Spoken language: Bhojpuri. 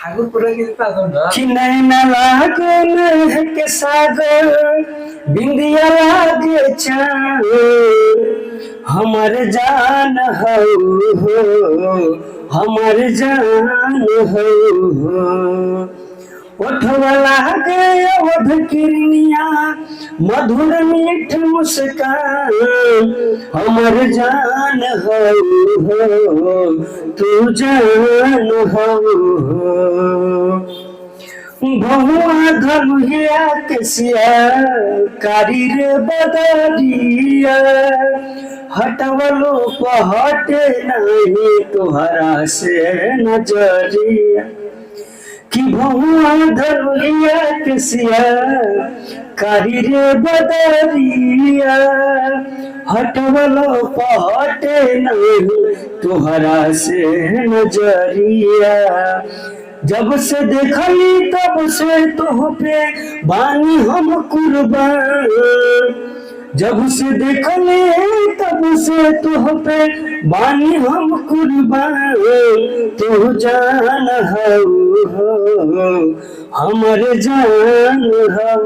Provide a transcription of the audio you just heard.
ঠাকুর করে কিন্তু পাগল না চিনাই না লাগে মেঘ सागर बिंदिया लागे चाँद हमर जान हो हमर जान हो ओठवा लागे ओठ किरनिया मधुर मीठ मुस्कान हमर जान हो तू जान हो बहुआ धनुहिया केसिया कारी रे बदरिया हटवलो पहटे नहीं तोहरा से नजरिया कि बहुआ धनुहिया केसिया कारी रे बदरिया हटवलो पहटे नहीं तोहरा से नजरिया जब से देखली तब से तुह पे बानी हम कुर्बान जब से देखली तब से तुह पे बानी हम कुर्बान तू जान हो हमर जान हो